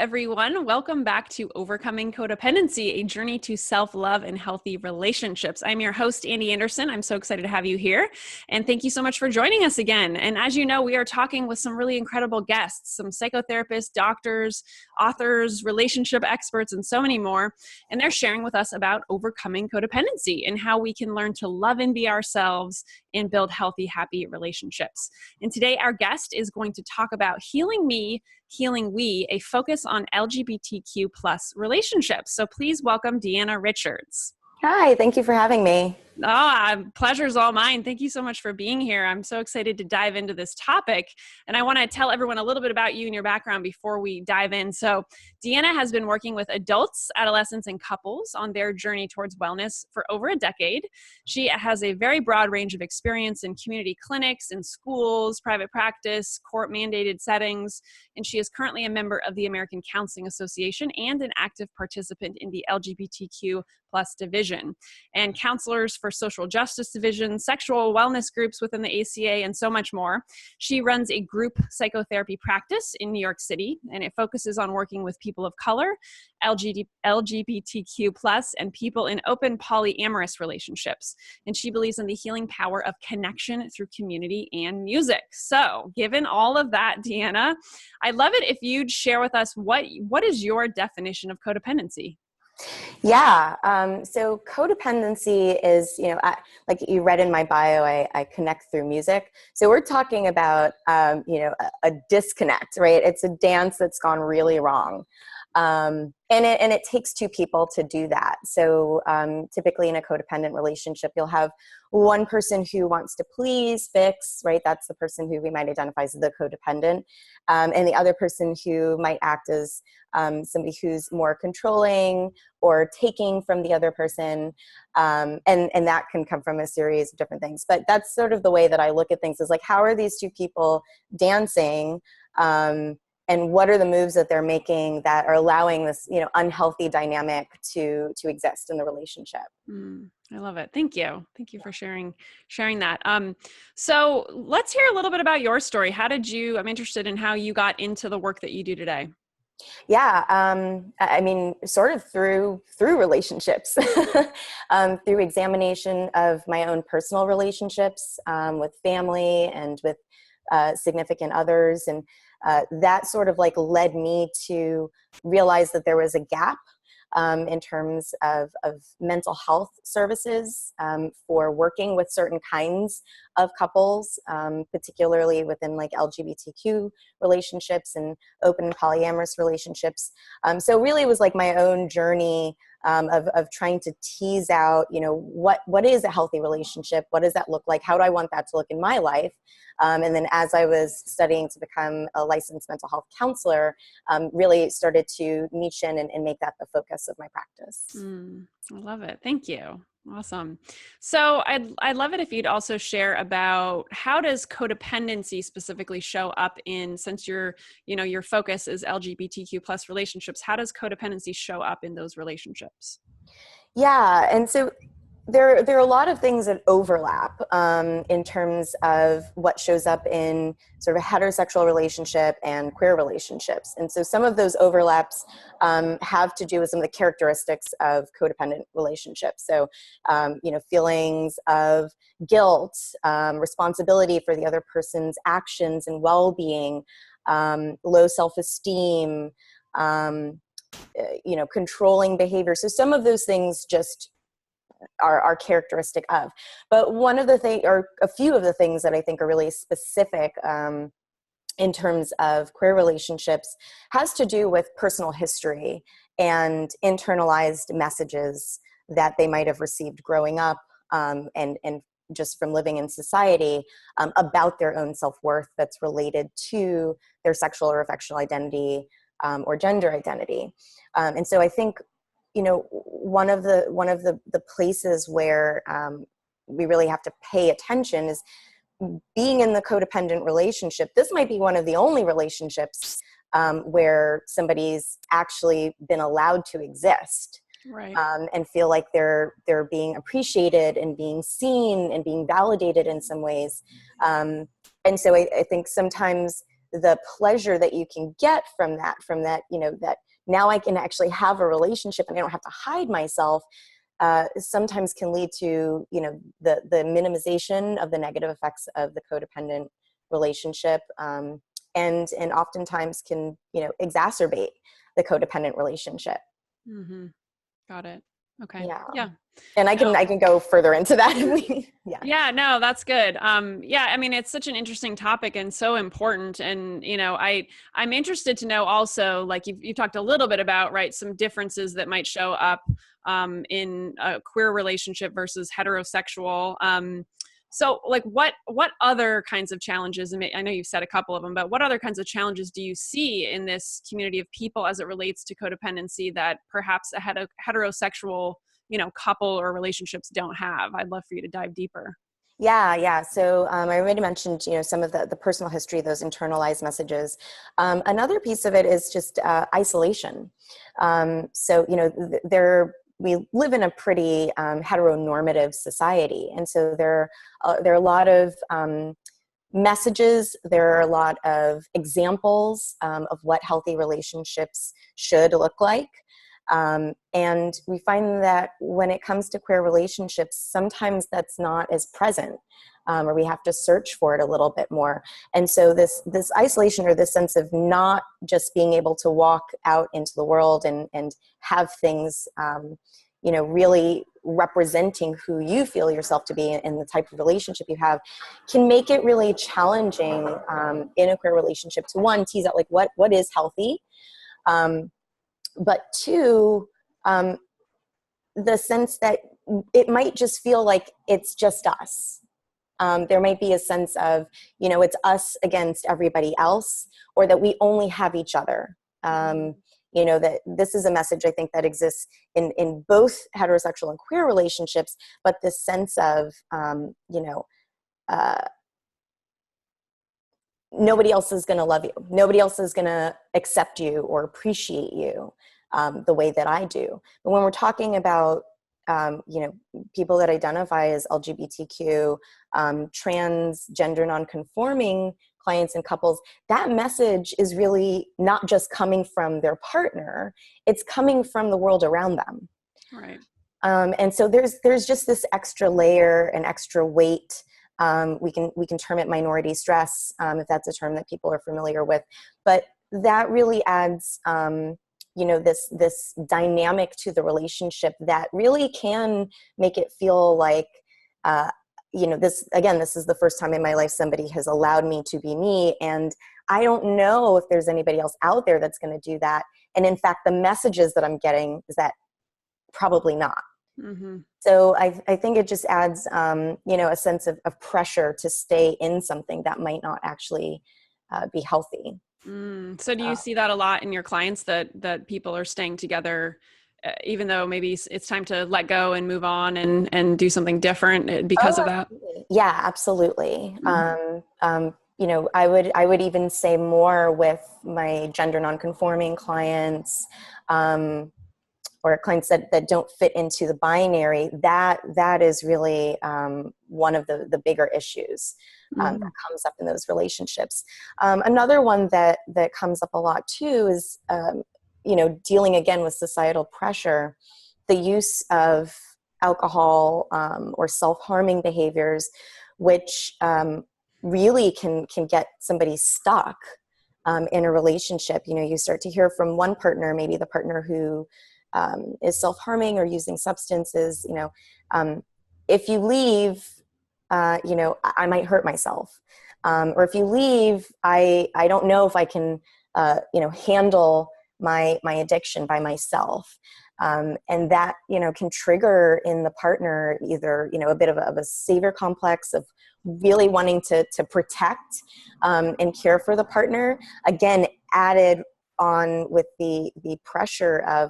everyone. Welcome back to Overcoming Codependency, a journey to self-love and healthy relationships. I'm your host, Andy Anderson. I'm so excited to have you here. And thank you so much for joining us again. And as you know, we are talking with some really incredible guests, some psychotherapists, doctors, authors, relationship experts, and so many more. And they're sharing with us about overcoming codependency and how we can learn to love and be ourselves and build healthy, happy relationships. And today our guest is going to talk about Healing Me, Healing We, a focus on LGBTQ plus relationships. So please welcome Deanna Richards. Hi, thank you for having me. Pleasure's all mine. Thank you so much for being here. I'm so excited to dive into this topic. And I want to tell everyone a little bit about you and your background before we dive in. So Deanna has been working with adults, adolescents, and couples on their journey towards wellness for over a decade. She has a very broad range of experience in community clinics, in schools, private practice, court-mandated settings, and she is currently a member of the American Counseling Association and an active participant in the LGBTQ plus division, and counselors for social justice division, sexual wellness groups within the ACA, and so much more. She runs a group psychotherapy practice in New York City, and it focuses on working with people of color, LGBTQ plus, and people in open polyamorous relationships. And she believes in the healing power of connection through community and music. So given all of that, Deanna, I'd love it if you'd share with us what is your definition of codependency? Yeah. So codependency is, like you read in my bio, I connect through music. So we're talking about, a disconnect, right? It's a dance that's gone really wrong. And it takes two people to do that. So typically in a codependent relationship, you'll have one person who wants to please, fix, right? That's the person who we might identify as the codependent. And the other person who might act as somebody who's more controlling or taking from the other person. And that can come from a series of different things. But that's sort of the way that I look at things, is like, how are these two people dancing? And what are the moves that they're making that are allowing this, unhealthy dynamic to exist in the relationship? I love it. Thank you. Thank you for sharing that. So let's hear a little bit about your story. I'm interested in how you got into the work that you do today. Yeah. I mean, sort of through relationships, through examination of my own personal relationships, with family and with significant others. And that sort of like led me to realize that there was a gap in terms of mental health services for working with certain kinds of couples, particularly within like LGBTQ relationships and open and polyamorous relationships. So really it was like my own journey of trying to tease out, what is a healthy relationship? What does that look like? How do I want that to look in my life? And then as I was studying to become a licensed mental health counselor, really started to niche in and make that the focus of my practice. I love it. Thank you. Awesome. So I'd love it if you'd also share about how does codependency specifically show up since your focus is LGBTQ plus relationships, how does codependency show up in those relationships? Yeah. And so there are a lot of things that overlap in terms of what shows up in sort of a heterosexual relationship and queer relationships. And so some of those overlaps have to do with some of the characteristics of codependent relationships. So, feelings of guilt, responsibility for the other person's actions and well-being, low self-esteem, controlling behavior. So some of those things just are characteristic of. But one of the things, or a few of the things that I think are really specific in terms of queer relationships has to do with personal history and internalized messages that they might have received growing up and just from living in society about their own self-worth that's related to their sexual or affectional identity or gender identity. And so I think one of the places where we really have to pay attention is being in the codependent relationship. This might be one of the only relationships where somebody's actually been allowed to exist, right, and feel like they're being appreciated and being seen and being validated in some ways. And so I think sometimes the pleasure that you can get from that, that now I can actually have a relationship and I don't have to hide myself, sometimes can lead to, the minimization of the negative effects of the codependent relationship, and oftentimes can, exacerbate the codependent relationship. Mm-hmm. Got it. Okay. Yeah. Yeah. And I can go further into that. Yeah. Yeah, no, that's good. Yeah, I mean, it's such an interesting topic and so important. And, I'm interested to know also, like you've talked a little bit about, right, some differences that might show up in a queer relationship versus heterosexual. So like what other kinds of challenges, and I know you've said a couple of them, but what other kinds of challenges do you see in this community of people as it relates to codependency that perhaps a heterosexual couple or relationships don't have? I'd love for you to dive deeper. Yeah. So I already mentioned, some of the personal history, those internalized messages. Another piece of it is just isolation. So, we live in a pretty heteronormative society. And so there are a lot of messages, there are a lot of examples of what healthy relationships should look like. And we find that when it comes to queer relationships, sometimes that's not as present, or we have to search for it a little bit more. And so this isolation, or this sense of not just being able to walk out into the world and have things, really representing who you feel yourself to be and the type of relationship you have, can make it really challenging in a queer relationship to, one, tease out like what is healthy. But two, the sense that it might just feel like it's just us. There might be a sense of, it's us against everybody else, or that we only have each other. That this is a message I think that exists in both heterosexual and queer relationships, but this sense of, nobody else is going to love you. Nobody else is going to accept you or appreciate you the way that I do. But when we're talking about, people that identify as LGBTQ, trans, gender nonconforming clients and couples, that message is really not just coming from their partner, it's coming from the world around them. Right. And so there's just this extra layer and extra weight. We can term it minority stress, if that's a term that people are familiar with, but that really adds, this dynamic to the relationship that really can make it feel like, this is the first time in my life somebody has allowed me to be me, and I don't know if there's anybody else out there that's going to do that. And in fact, the messages that I'm getting is that probably not. Mm-hmm. So I think it just adds, a sense of pressure to stay in something that might not actually be healthy. So do you see that a lot in your clients, that people are staying together, even though maybe it's time to let go and move on and do something different because of that? Yeah, absolutely. Mm-hmm. I would even say more with my gender nonconforming clients, or clients that don't fit into the binary, that is really one of the bigger issues that comes up in those relationships. Another one that comes up a lot too is, dealing again with societal pressure, the use of alcohol or self-harming behaviors, which really can get somebody stuck in a relationship. You start to hear from one partner, maybe the partner who is self-harming or using substances, if you leave, I might hurt myself. Or if you leave, I don't know if I can, handle my addiction by myself. And that, can trigger in the partner either, a bit of a savior complex of really wanting to protect and care for the partner. Again, added on with the pressure of,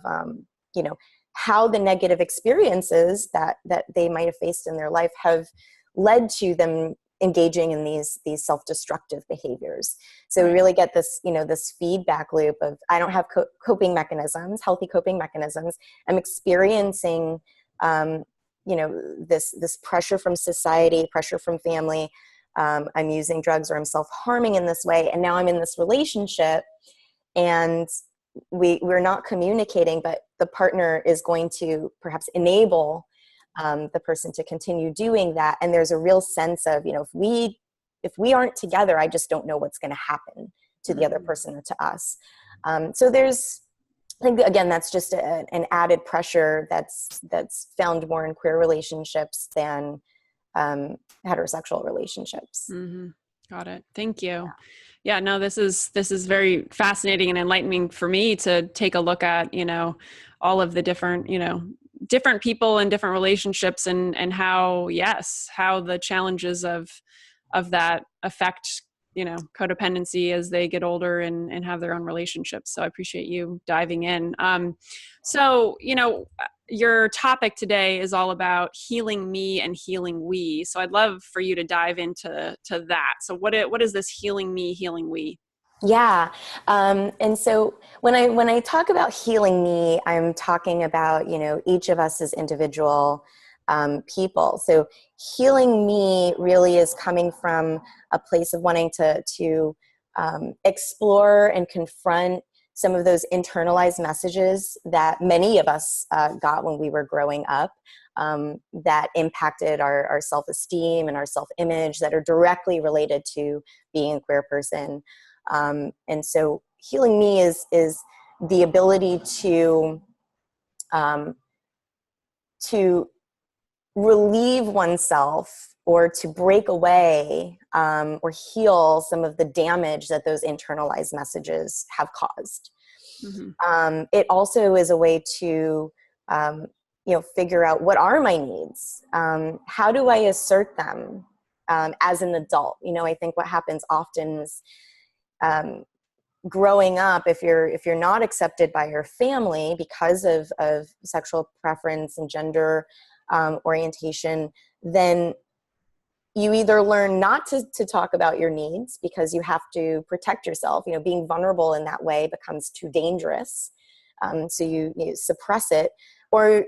how the negative experiences that they might have faced in their life have led to them engaging in these self-destructive behaviors. So we really get this, this feedback loop of, I don't have coping mechanisms, healthy coping mechanisms. I'm experiencing, this pressure from society, pressure from family, I'm using drugs, or I'm self-harming in this way, and now I'm in this relationship, and we're not communicating, but the partner is going to perhaps enable the person to continue doing that. And there's a real sense of, if we aren't together, I just don't know what's going to happen to the other person or to us. So I think, again, that's just an added pressure that's found more in queer relationships than heterosexual relationships. Mm-hmm. Got it. Thank you. Yeah, no, this is very fascinating and enlightening for me to take a look at, all of the different, different people and different relationships, and how the challenges of that affect, codependency as they get older and have their own relationships. So I appreciate you diving in. So, your topic today is all about healing me and healing we. So I'd love for you to dive into that. So what is this healing me, healing we? Yeah. And so when I talk about healing me, I'm talking about, each of us as individual people. So healing me really is coming from a place of wanting to explore and confront some of those internalized messages that many of us got when we were growing up, that impacted our self-esteem and our self-image, that are directly related to being a queer person. And so healing me is the ability to relieve oneself, or to break away, or heal some of the damage that those internalized messages have caused. Mm-hmm. It also is a way to, figure out, what are my needs? How do I assert them as an adult? I think what happens often is, growing up, if you're not accepted by your family because of sexual preference and gender orientation, then you either learn not to talk about your needs because you have to protect yourself. Being vulnerable in that way becomes too dangerous. So you suppress it, or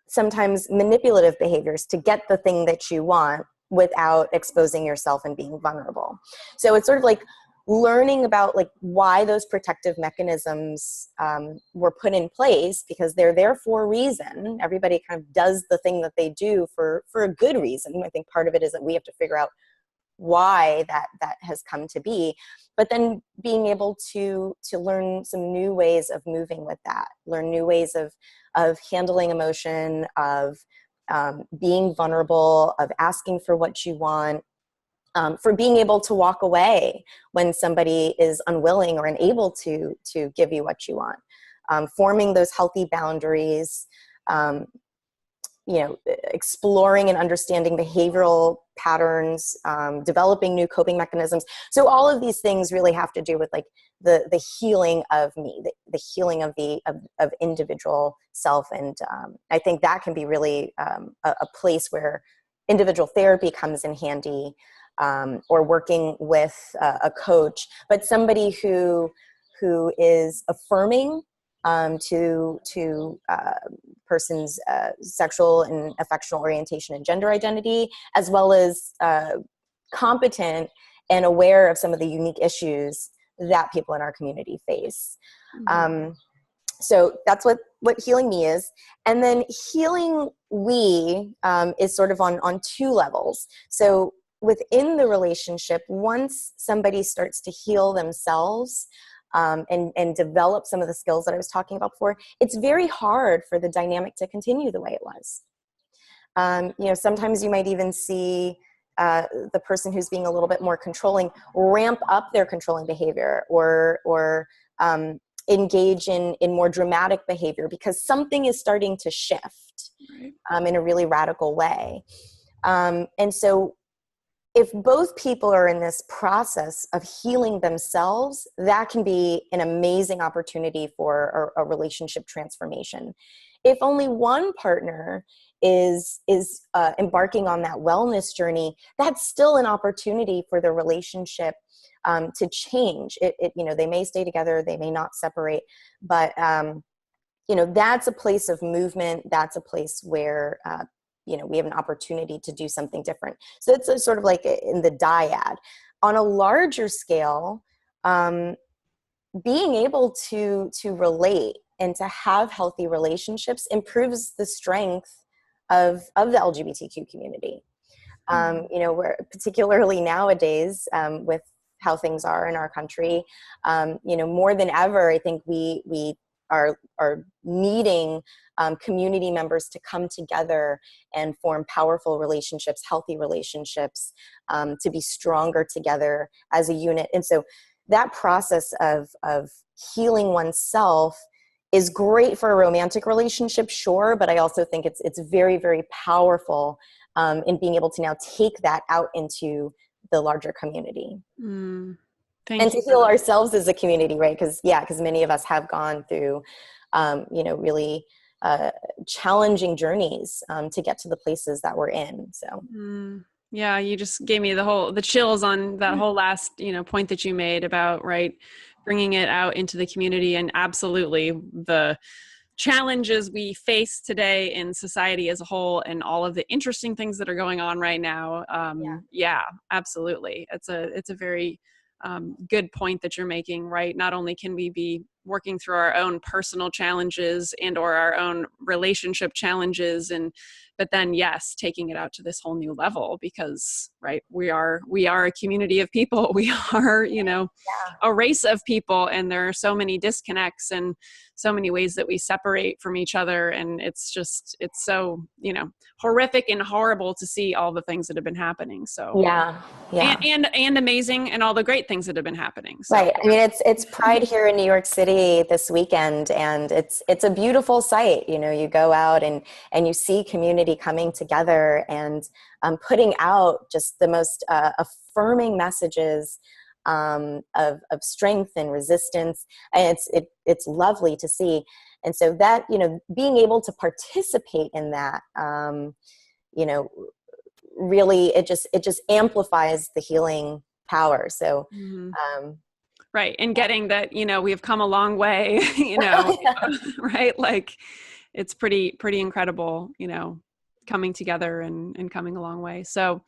sometimes manipulative behaviors to get the thing that you want without exposing yourself and being vulnerable. So it's sort of like learning about why those protective mechanisms were put in place, because they're there for a reason. Everybody kind of does the thing that they do for a good reason. I think part of it is that we have to figure out why that has come to be, but then being able to learn some new ways of moving with that, learn new ways of handling emotion, of being vulnerable, of asking for what you want, for being able to walk away when somebody is unwilling or unable to give you what you want, forming those healthy boundaries, exploring and understanding behavioral patterns, developing new coping mechanisms. So all of these things really have to do with the healing of me, the healing of of individual self. And I think that can be really a place where individual therapy comes in handy, or working with a coach, but somebody who is affirming to person's sexual and affectional orientation and gender identity, as well as competent and aware of some of the unique issues that people in our community face. Mm-hmm. So that's what healing me is. And then healing we is sort of on two levels. So within the relationship, once somebody starts to heal themselves, and develop some of the skills that I was talking about before, it's very hard for the dynamic to continue the way it was. Sometimes you might even see the person who's being a little bit more controlling ramp up their controlling behavior, or engage in more dramatic behavior, because something is starting to shift, right, in a really radical way. And so if both people are in this process of healing themselves, that can be an amazing opportunity for a relationship transformation. If only one partner is embarking on that wellness journey, that's still an opportunity for the relationship to change. They may stay together, they may not separate, but that's a place of movement. That's a place where we have an opportunity to do something different. So it's sort of like in the dyad. On a larger scale, being able to relate and to have healthy relationships improves the strength of the LGBTQ community. Where particularly nowadays, with how things are in our country, more than ever, I think we are needing community members to come together and form powerful relationships, healthy relationships, to be stronger together as a unit. And so that process of healing oneself is great for a romantic relationship, sure, but I also think it's very, very powerful in being able to now take that out into the larger community. And to heal ourselves as a community, right? Because many of us have gone through, really challenging journeys to get to the places that we're in. So. Yeah, you just gave me the chills on that whole last, point that you made about, right, bringing it out into the community, and absolutely the challenges we face today in society as a whole, and all of the interesting things that are going on right now. Yeah, absolutely. It's a very good point that you're making, right? Not only can we be working through our own personal challenges and or our own relationship challenges, but then yes, taking it out to this whole new level, because right, we are a community of people. We are, a race of people, and there are so many disconnects and so many ways that we separate from each other, and it's so horrific and horrible to see all the things that have been happening. So and amazing, and all the great things that have been happening. So. Right. I mean, it's Pride here in New York City this weekend, and it's a beautiful sight. You go out and you see community coming together and putting out just the most affirming messages of strength and resistance, and it's lovely to see. And so that being able to participate in that, really it just amplifies the healing power. So right, and getting that we have come a long way, right, like it's pretty incredible, coming together and coming a long way. So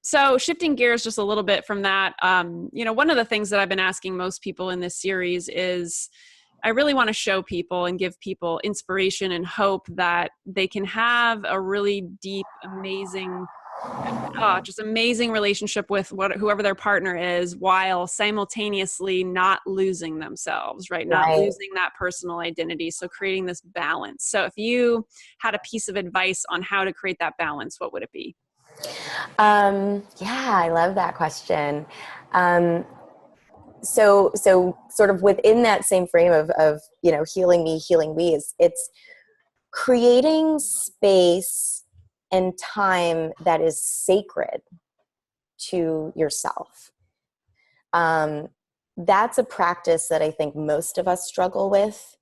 so shifting gears just a little bit from that, one of the things that I've been asking most people in this series is, I really want to show people and give people inspiration and hope that they can have a really deep, amazing, just amazing relationship with whoever their partner is, while simultaneously not losing themselves, right? Not losing that personal identity. So creating this balance. So if you had a piece of advice on how to create that balance, what would it be? I love that question. So sort of within that same frame of healing me, healing we, it's creating space and time that is sacred to yourself. That's a practice that I think most of us struggle with,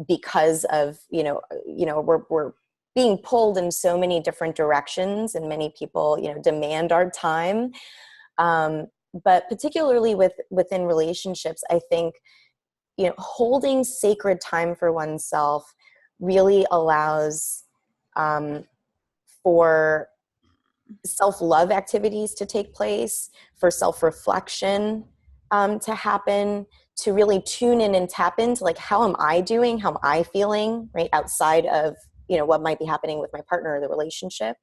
because of we're being pulled in so many different directions, and many people demand our time. But particularly within relationships, I think, holding sacred time for oneself really allows for self-love activities to take place, for self-reflection to happen, to really tune in and tap into, like, how am I doing? How am I feeling, right? Outside of, what might be happening with my partner or the relationship.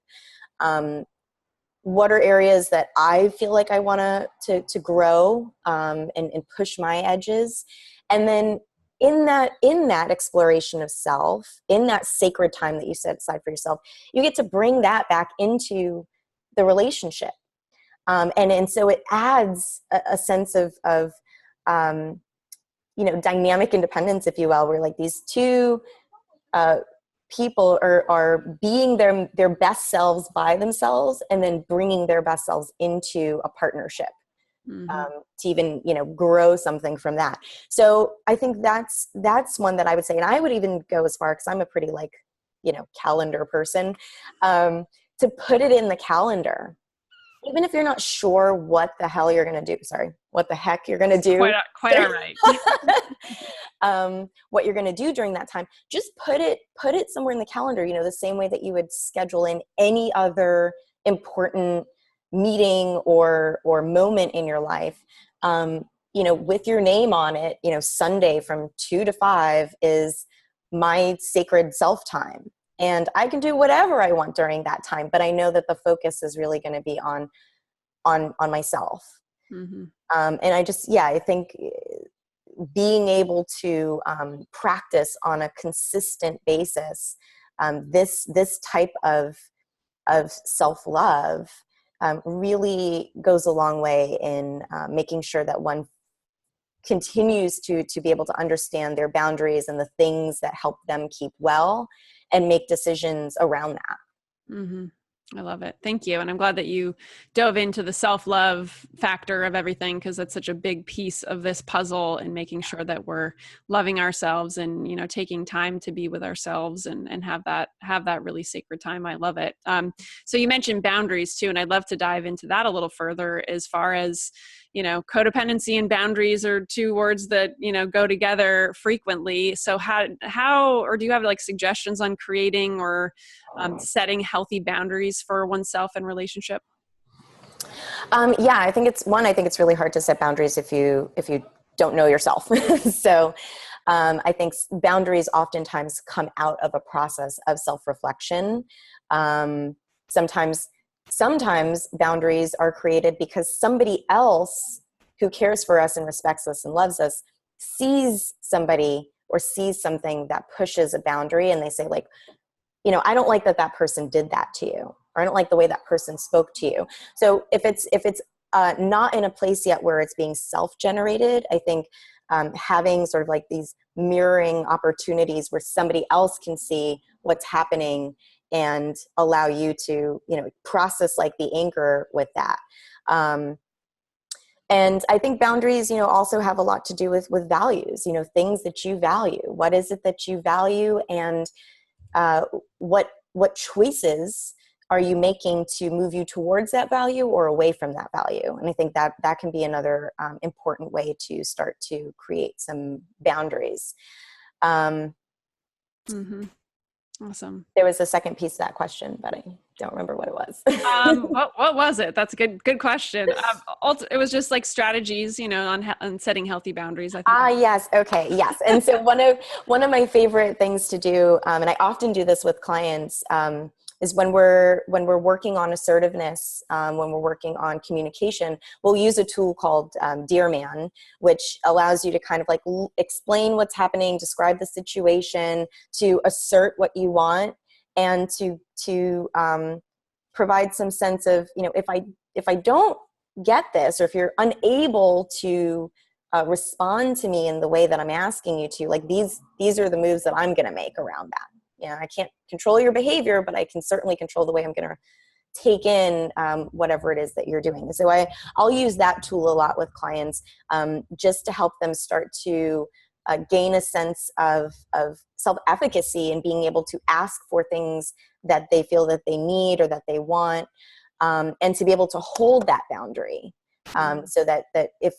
What are areas that I feel like I want to grow and push my edges? And then in that exploration of self, in that sacred time that you set aside for yourself, you get to bring that back into the relationship. And so it adds a sense of dynamic independence, if you will, where like these two people are being their best selves by themselves, and then bringing their best selves into a partnership, to even grow something from that. So I think that's one that I would say, and I would even go as far, because I'm a pretty calendar person, to put it in the calendar even if you're not sure what the hell you're going to do, what the heck you're going to do. Quite all right. What you're going to do during that time, just put it somewhere in the calendar, the same way that you would schedule in any other important meeting or moment in your life. With your name on it, Sunday from 2 to 5 is my sacred self time. And I can do whatever I want during that time, but I know that the focus is really going to be on myself. Mm-hmm. And I think being able to practice on a consistent basis, this type of self-love really goes a long way in making sure that one continues to be able to understand their boundaries and the things that help them keep well and make decisions around that. Mm-hmm. I love it. Thank you. And I'm glad that you dove into the self-love factor of everything, because that's such a big piece of this puzzle, and making sure that we're loving ourselves and, taking time to be with ourselves and have that really sacred time. I love it. So you mentioned boundaries too, and I'd love to dive into that a little further as far as, codependency and boundaries are two words that, go together frequently. So how, or do you have like suggestions on creating or setting healthy boundaries for oneself and relationship? I think it's really hard to set boundaries if you don't know yourself. So I think boundaries oftentimes come out of a process of self-reflection. Sometimes boundaries are created because somebody else who cares for us and respects us and loves us sees somebody or sees something that pushes a boundary, and they say, like, I don't like that person did that to you, or I don't like the way that person spoke to you. So if it's not in a place yet where it's being self-generated, I think having sort of like these mirroring opportunities where somebody else can see what's happening and allow you to, process like the anger with that. And I think boundaries, also have a lot to do with values, things that you value. What is it that you value, and what choices are you making to move you towards that value or away from that value? And I think that can be another important way to start to create some boundaries. Mm-hmm. Awesome. There was a second piece to that question, but I don't remember what it was. What was it? That's a good question. It was just like strategies, on setting healthy boundaries, I think. Yes. Okay. Yes. And so one of my favorite things to do, and I often do this with clients, is when we're working on assertiveness, when we're working on communication, we'll use a tool called Dear Man, which allows you to kind of like explain what's happening, describe the situation, to assert what you want, and to provide some sense of, if I don't get this, or if you're unable to respond to me in the way that I'm asking you to, like these are the moves that I'm going to make around that. I can't control your behavior, but I can certainly control the way I'm going to take in whatever it is that you're doing. So I'll use that tool a lot with clients, just to help them start to gain a sense of self-efficacy and being able to ask for things that they feel that they need or that they want, and to be able to hold that boundary, so that if,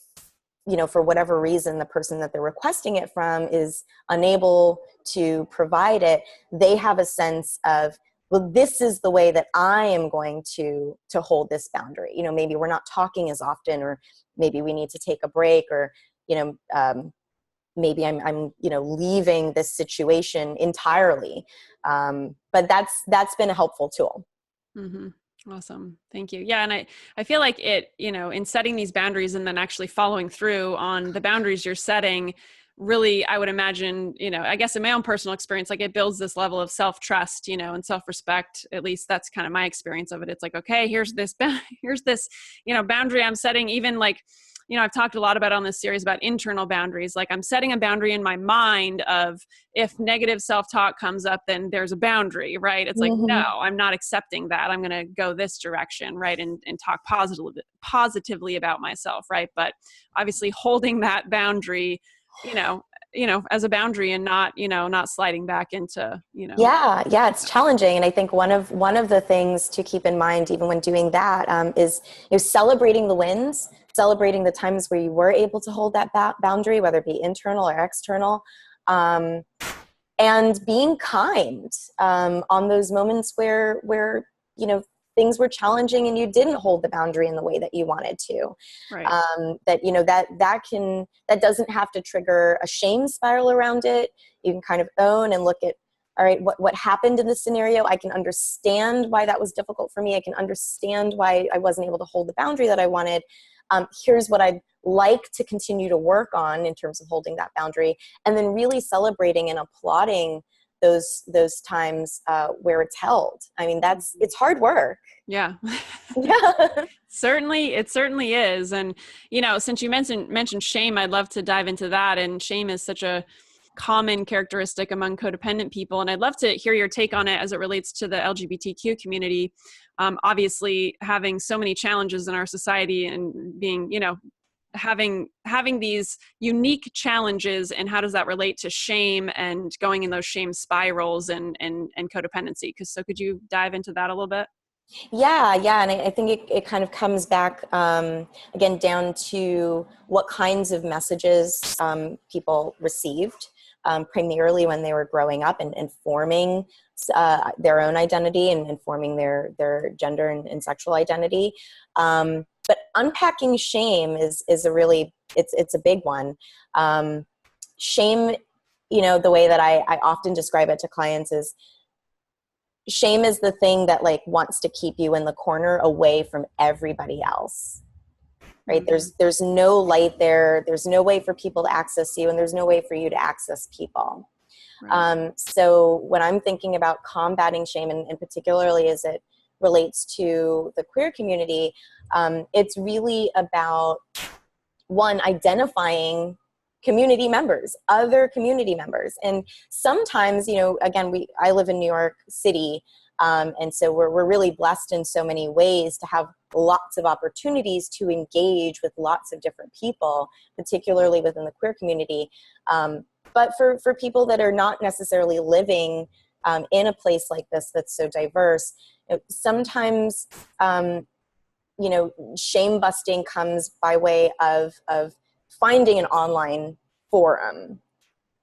for whatever reason, the person that they're requesting it from is unable to provide it, they have a sense of, well, this is the way that I am going to hold this boundary. Maybe we're not talking as often, or maybe we need to take a break, or, maybe I'm leaving this situation entirely. But that's been a helpful tool. Mm-hmm. Awesome. Thank you. Yeah. And I feel like it, in setting these boundaries and then actually following through on the boundaries you're setting, really, I would imagine, I guess in my own personal experience, like it builds this level of self-trust, and self-respect. At least that's kind of my experience of it. It's like, okay, here's this, boundary I'm setting. Even like, I've talked a lot about on this series about internal boundaries. Like I'm setting a boundary in my mind of, if negative self-talk comes up, then there's a boundary, right? It's like, no, I'm not accepting that. I'm going to go this direction, right? And talk positively about myself, right? But obviously holding that boundary, as a boundary and not, not sliding back into, Yeah, it's challenging. And I think one of the things to keep in mind, even when doing that, is celebrating the wins, celebrating the times where you were able to hold that boundary, whether it be internal or external, and being kind on those moments where things were challenging and you didn't hold the boundary in the way that you wanted to. Right. That doesn't have to trigger a shame spiral around it. You can kind of own and look at, all right, what happened in this scenario? I can understand why that was difficult for me. I can understand why I wasn't able to hold the boundary that I wanted. Here's what I'd like to continue to work on in terms of holding that boundary, and then really celebrating and applauding those times where it's held. I mean, it's hard work. Yeah. Yeah. It certainly is. And, since you mentioned shame, I'd love to dive into that. And shame is such a common characteristic among codependent people. And I'd love to hear your take on it as it relates to the LGBTQ community. Obviously having so many challenges in our society and being, having these unique challenges, and how does that relate to shame and going in those shame spirals and codependency? So could you dive into that a little bit? Yeah. And I think it kind of comes back, again, down to what kinds of messages people received primarily when they were growing up and forming their own identity and forming their gender and sexual identity. But unpacking shame is a really, it's a big one. Shame, the way that I often describe it to clients is, shame is the thing that wants to keep you in the corner away from everybody else, right? Mm-hmm. There's no light there. There's no way for people to access you, and there's no way for you to access people. Right. So when I'm thinking about combating shame, and particularly as it relates to the queer community, it's really about, one, identifying community members, other community members. And sometimes, again, I live in New York City. And so we're really blessed in so many ways to have lots of opportunities to engage with lots of different people, particularly within the queer community. But for people that are not necessarily living in a place like this that's so diverse, sometimes, shame busting comes by way of finding an online forum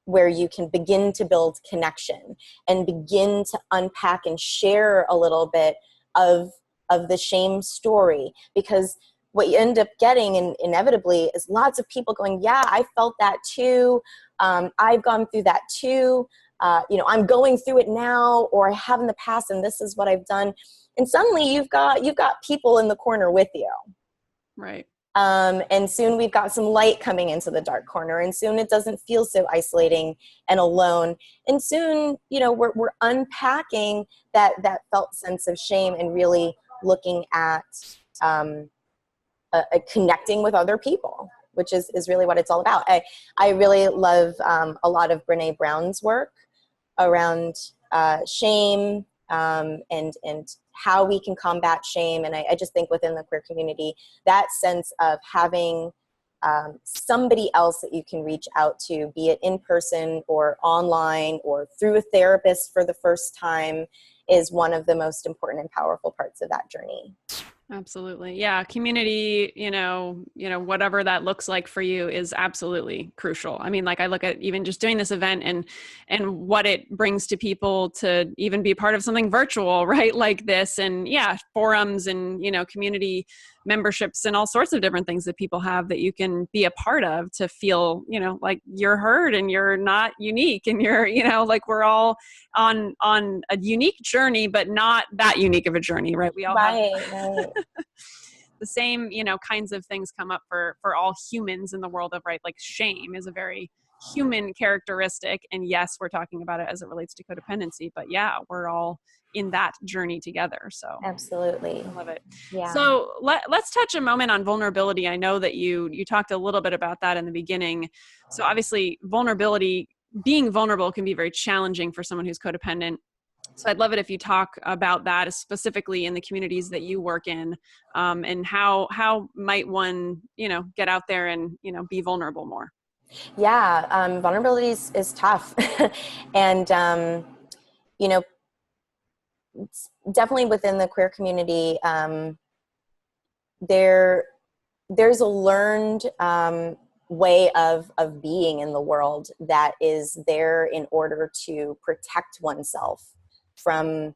where you can begin to build connection and begin to unpack and share a little bit of the shame story. Because what you end up getting inevitably is lots of people going, yeah, I felt that too. I've gone through that too. I'm going through it now, or I have in the past, and this is what I've done. And suddenly you've got people in the corner with you. Right. And soon we've got some light coming into the dark corner, and soon it doesn't feel so isolating and alone. And soon, we're unpacking that felt sense of shame and really looking at connecting with other people, which is really what it's all about. I really love a lot of Brene Brown's work around shame and how we can combat shame. And I just think within the queer community, that sense of having somebody else that you can reach out to, be it in person or online or through a therapist for the first time, is one of the most important and powerful parts of that journey. Absolutely. Yeah. Community, whatever that looks like for you is absolutely crucial. I mean, I look at even just doing this event and what it brings to people to even be part of something virtual, right? Like this, and forums and, community memberships and all sorts of different things that people have that you can be a part of to feel, like you're heard and you're not unique, and you're, we're all on a unique journey, but not that unique of a journey, right? We all have the same, kinds of things come up for all humans in the world of, right? Like shame is a very human characteristic. And yes, we're talking about it as it relates to codependency, but we're all in that journey together. So absolutely. I love it. Yeah. So let's touch a moment on vulnerability. I know that you talked a little bit about that in the beginning. So obviously being vulnerable can be very challenging for someone who's codependent. So I'd love it if you talk about that specifically in the communities that you work in, and how might one, get out there and, be vulnerable more. Yeah, vulnerability is tough. And, you know, definitely within the queer community, there there's a learned way of being in the world that is there in order to protect oneself from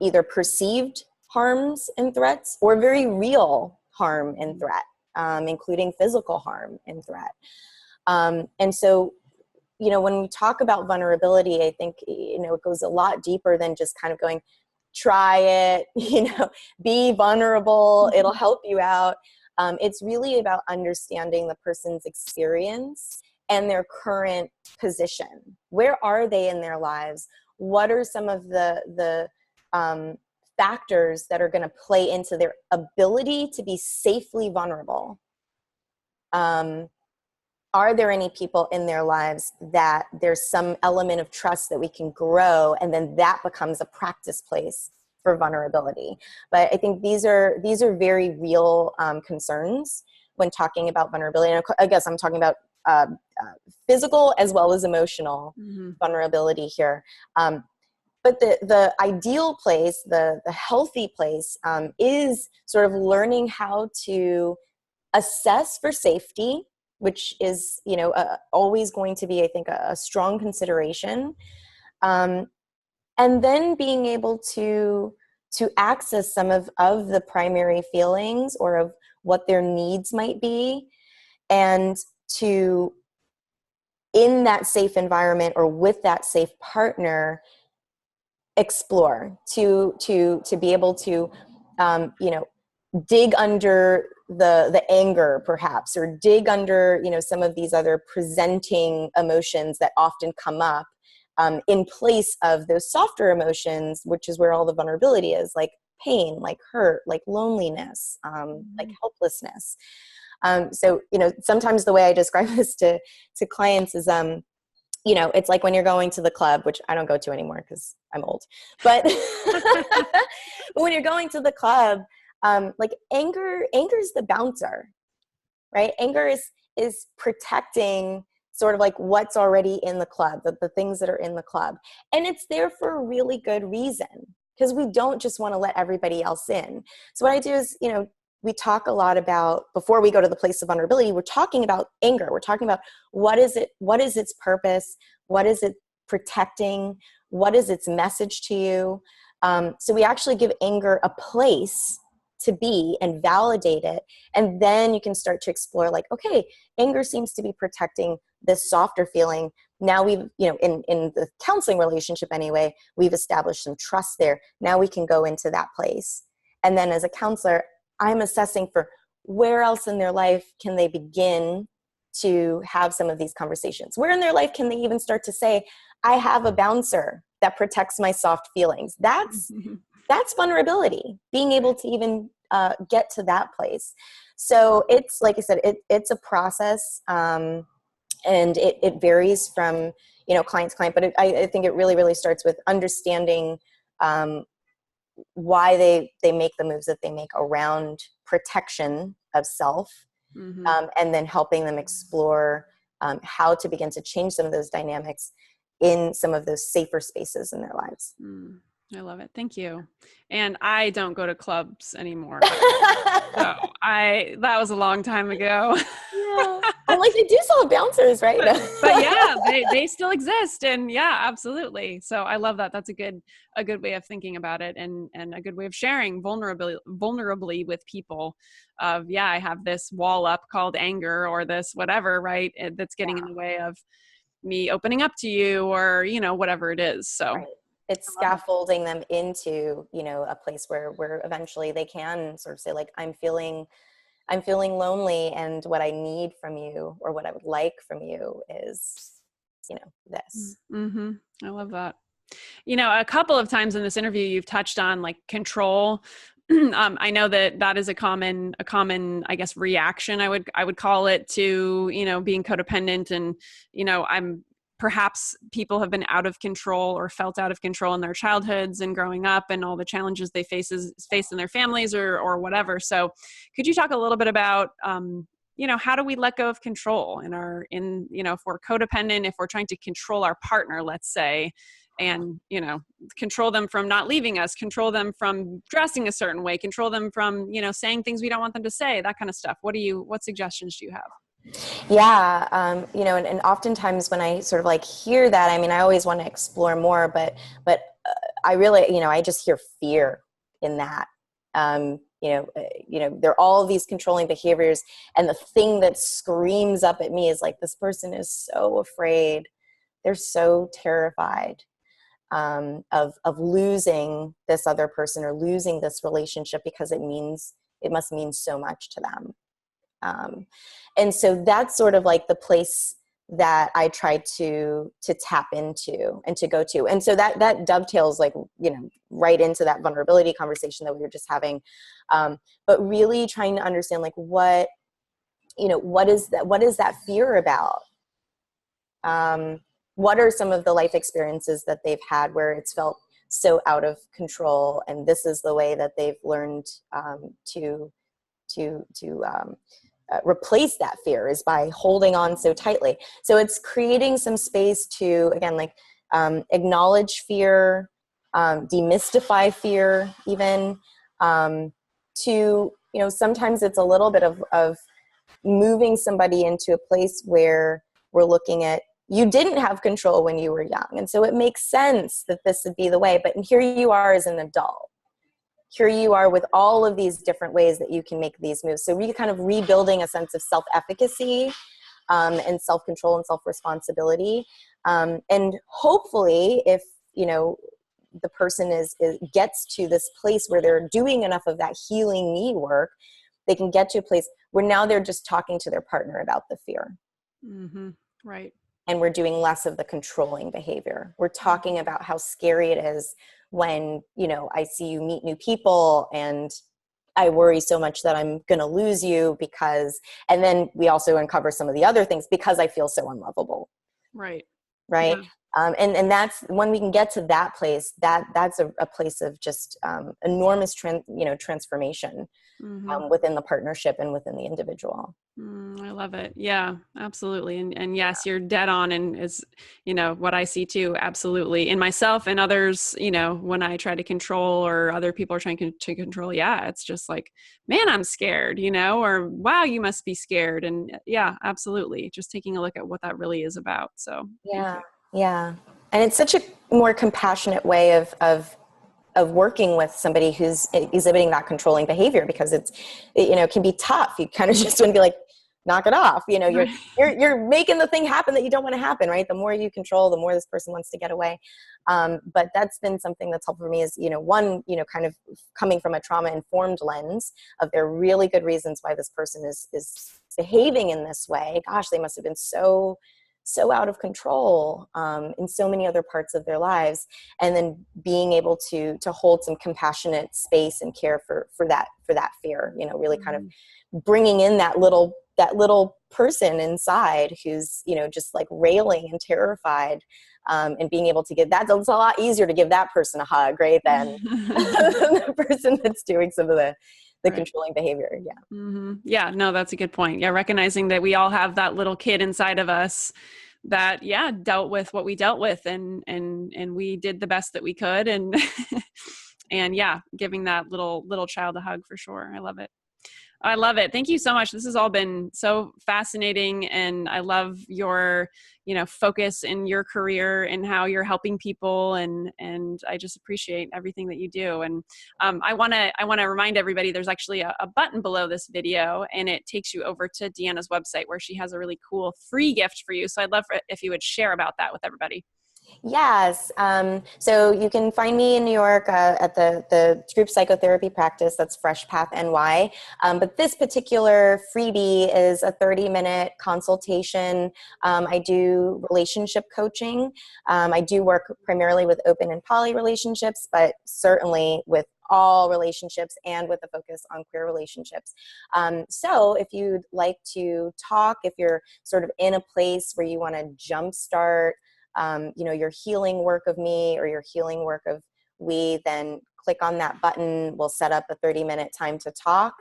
either perceived harms and threats or very real harm and threat, including physical harm and threat. And so, when we talk about vulnerability, I think, it goes a lot deeper than just kind of going, try it, be vulnerable, it'll help you out. It's really about understanding the person's experience and their current position. Where are they in their lives? What are some of the factors that are going to play into their ability to be safely vulnerable? Are there any people in their lives that there's some element of trust that we can grow, and then that becomes a practice place for vulnerability? But I think these are very real concerns when talking about vulnerability. And I guess I'm talking about physical as well as emotional vulnerability here. But the ideal place, the healthy place, is sort of learning how to assess for safety, which is, always going to be, I think, a strong consideration. And then being able to access some of the primary feelings or of what their needs might be, and to, in that safe environment or with that safe partner, explore, to be able to, dig under the anger perhaps, or dig under, some of these other presenting emotions that often come up, in place of those softer emotions, which is where all the vulnerability is, like pain, like hurt, like loneliness, like helplessness. So, sometimes the way I describe this to clients is, it's like when you're going to the club, which I don't go to anymore because I'm old, but, but when you're going to the club, like anger is the bouncer, right? Anger is protecting sort of like what's already in the club, the things that are in the club. And it's there for a really good reason, because we don't just want to let everybody else in. So what I do is, we talk a lot about, before we go to the place of vulnerability, we're talking about anger. We're talking about what is its purpose? What is it protecting? What is its message to you? So we actually give anger a place to be and validate it. And then you can start to explore, like, okay, anger seems to be protecting this softer feeling. Now we've, in the counseling relationship anyway, we've established some trust there. Now we can go into that place. And then as a counselor, I'm assessing for where else in their life can they begin to have some of these conversations? Where in their life can they even start to say, I have a bouncer that protects my soft feelings? That's vulnerability, being able to even get to that place. So it's, like I said, it's a process, and it varies from, client to client, but I think it really, really starts with understanding why they make the moves that they make around protection of self, and then helping them explore how to begin to change some of those dynamics in some of those safer spaces in their lives. I love it. Thank you. And I don't go to clubs anymore. So that was a long time ago. Yeah. I'm like, they do still have bouncers, right? But yeah, they still exist. And yeah, absolutely. So I love that. That's a good way of thinking about it, and a good way of sharing vulnerably with people of, yeah, I have this wall up called anger, or this whatever, right? That's getting in the way of me opening up to you, or, whatever it is. So right. It's scaffolding them into, a place where eventually they can sort of say, like, I'm feeling lonely, and what I need from you, or what I would like from you, is, this. I love that. A couple of times in this interview, you've touched on like control. I know that is a common, I guess, reaction, I would call it, to, being codependent. And, perhaps people have been out of control or felt out of control in their childhoods and growing up, and all the challenges they face in their families, or whatever. So could you talk a little bit about, how do we let go of control if we're codependent, if we're trying to control our partner, let's say, and, control them from not leaving us, control them from dressing a certain way, control them from, saying things we don't want them to say, that kind of stuff. What suggestions do you have? Yeah. And oftentimes when I sort of like hear that, I mean, I always want to explore more, but I really, I just hear fear in that. There are all these controlling behaviors, and the thing that screams up at me is like, this person is so afraid. They're so terrified of losing this other person or losing this relationship, because it must mean so much to them. And so that's sort of like the place that I try to tap into and to go to. And so that dovetails like, right into that vulnerability conversation that we were just having. But really trying to understand like what is that fear about? What are some of the life experiences that they've had where it's felt so out of control, and this is the way that they've learned to replace that fear, is by holding on so tightly. So it's creating some space to, again, like acknowledge fear, demystify fear, even sometimes it's a little bit of moving somebody into a place where we're looking at, you didn't have control when you were young, and so it makes sense that this would be the way, but here you are as an adult. Here you are with all of these different ways that you can make these moves. So kind of rebuilding a sense of self-efficacy and self-control and self-responsibility. And hopefully if, the person gets to this place where they're doing enough of that healing me work, they can get to a place where now they're just talking to their partner about the fear. Mm-hmm. Right. And we're doing less of the controlling behavior. We're talking about how scary it is when, I see you meet new people and I worry so much that I'm going to lose you and then we also uncover some of the other things, because I feel so unlovable. Right. Right. Yeah. And that's when we can get to that place, that's a place of just enormous transformation within the partnership and within the individual. I love it. Yeah, absolutely. And yes, you're dead on. And is, what I see too, absolutely, in myself and others, when I try to control or other people are trying to control, yeah, it's just like, man, I'm scared, or wow, you must be scared. And yeah, absolutely. Just taking a look at what that really is about. So yeah. Yeah. And it's such a more compassionate way of working with somebody who's exhibiting that controlling behavior, because it can be tough. You kind of just want to be like, knock it off. You're making the thing happen that you don't want to happen, right? The more you control, the more this person wants to get away. But that's been something that's helpful for me is, kind of coming from a trauma-informed lens of there are really good reasons why this person is behaving in this way. Gosh, they must have been so out of control in so many other parts of their lives, and then being able to hold some compassionate space and care for that fear, really kind of bringing in that little person inside who's just like railing and terrified, and being able to it's a lot easier to give that person a hug, right, than the person that's doing some of the right. Controlling behavior. Yeah. Mm-hmm. Yeah, no, that's a good point. Yeah. Recognizing that we all have that little kid inside of us that, dealt with what we dealt with, and we did the best that we could. And, and giving that little child a hug for sure. I love it. I love it. Thank you so much. This has all been so fascinating, and I love your, focus in your career and how you're helping people, and I just appreciate everything that you do. And I want to remind everybody there's actually a button below this video, and it takes you over to Deanna's website where she has a really cool free gift for you. So I'd love if you would share about that with everybody. Yes. So you can find me in New York at the group psychotherapy practice. That's Fresh Path NY. But this particular freebie is a 30-minute consultation. I do relationship coaching. I do work primarily with open and poly relationships, but certainly with all relationships and with a focus on queer relationships. So if you'd like to talk, if you're sort of in a place where you want to jumpstart your healing work of me or your healing work of we, then click on that button. We'll set up a 30-minute time to talk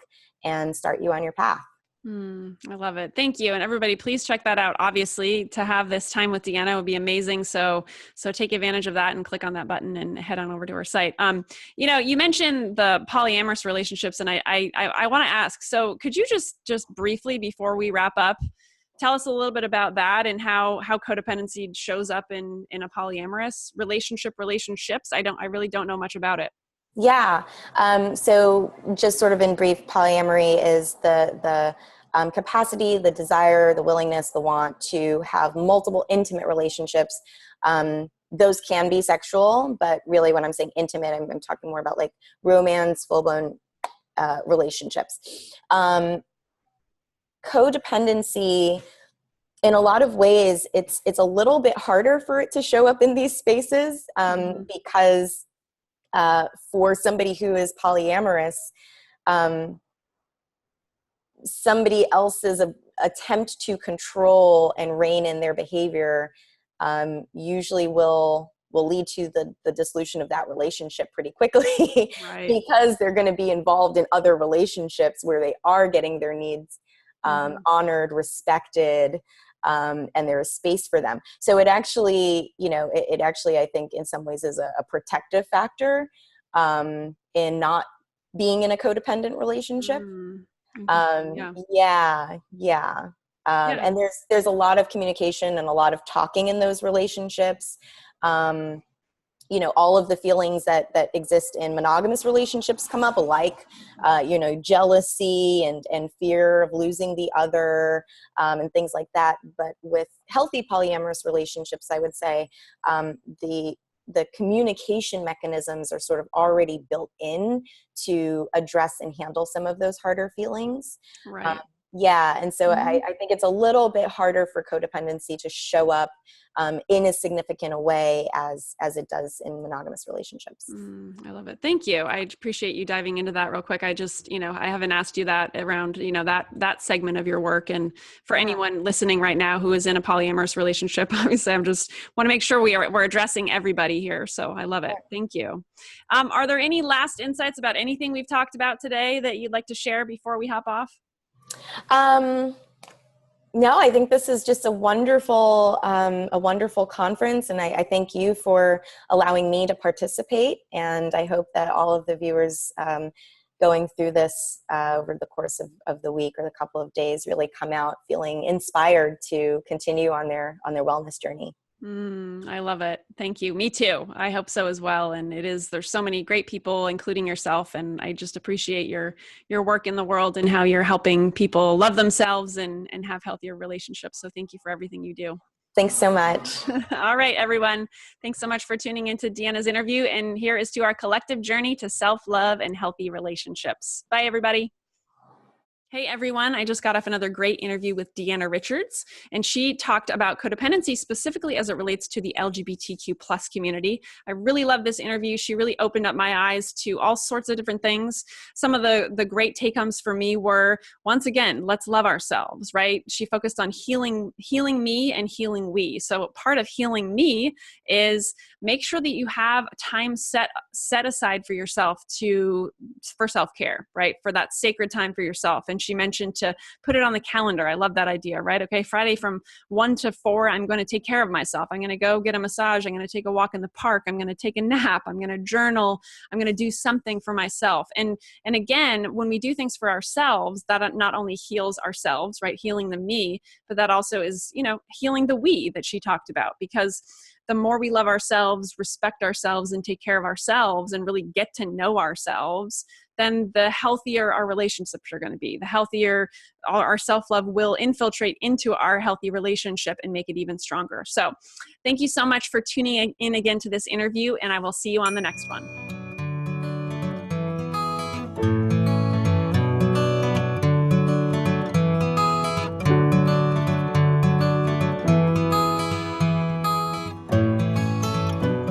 and start you on your path. I love it. Thank you. And everybody, please check that out. Obviously, to have this time with Deanna would be amazing. So take advantage of that and click on that button and head on over to her site. You mentioned the polyamorous relationships, and I want to ask, so could you just briefly, before we wrap up, tell us a little bit about that and how codependency shows up in a polyamorous relationships? I really don't know much about it. Yeah. So just sort of in brief, polyamory is the capacity, the desire, the willingness, the want to have multiple intimate relationships. Those can be sexual, but really when I'm saying intimate, I'm talking more about like romance, full-blown relationships. Codependency, in a lot of ways, it's a little bit harder for it to show up in these spaces because for somebody who is polyamorous, somebody else's attempt to control and rein in their behavior usually will lead to the dissolution of that relationship pretty quickly. Right. Because they're going to be involved in other relationships where they are getting their needs honored, respected, and there is space for them. So it actually, it actually, I think in some ways is a protective factor in not being in a codependent relationship. Yeah. And there's a lot of communication and a lot of talking in those relationships. All of the feelings that exist in monogamous relationships come up, like, jealousy and fear of losing the other, and things like that. But with healthy polyamorous relationships, I would say the communication mechanisms are sort of already built in to address and handle some of those harder feelings. Right. And so I think it's a little bit harder for codependency to show up in as significant a way as it does in monogamous relationships. I love it. Thank you. I appreciate you diving into that real quick. I just, I haven't asked you that around, that segment of your work. And for anyone listening right now who is in a polyamorous relationship, obviously I'm just want to make sure we're addressing everybody here. So I love it. Thank you. Are there any last insights about anything we've talked about today that you'd like to share before we hop off? No, I think this is just a wonderful conference, and I thank you for allowing me to participate. And I hope that all of the viewers going through this over the course of the week or the couple of days really come out feeling inspired to continue on their wellness journey. I love it. Thank you. Me too. I hope so as well. And there's so many great people, including yourself. And I just appreciate your work in the world and how you're helping people love themselves and have healthier relationships. So thank you for everything you do. Thanks so much. All right, everyone. Thanks so much for tuning into Deanna's interview. And here is to our collective journey to self-love and healthy relationships. Bye, everybody. Hey everyone, I just got off another great interview with Deanna Richards, and she talked about codependency specifically as it relates to the LGBTQ plus community. I really love this interview. She really opened up my eyes to all sorts of different things. Some of the great take-homes for me were, once again, let's love ourselves, right? She focused on healing me and healing we. So part of healing me is make sure that you have time set aside for yourself for self-care, right? For that sacred time for yourself. And she mentioned to put it on the calendar. I love that idea, right? Okay, Friday from 1 to 4, I'm going to take care of myself. I'm going to go get a massage. I'm going to take a walk in the park. I'm going to take a nap. I'm going to journal. I'm going to do something for myself. And again, when we do things for ourselves, that not only heals ourselves, right? Healing the me, but that also is, healing the we that she talked about. Because the more we love ourselves, respect ourselves, and take care of ourselves and really get to know ourselves, then the healthier our relationships are going to be. The healthier our self-love will infiltrate into our healthy relationship and make it even stronger. So thank you so much for tuning in again to this interview, and I will see you on the next one.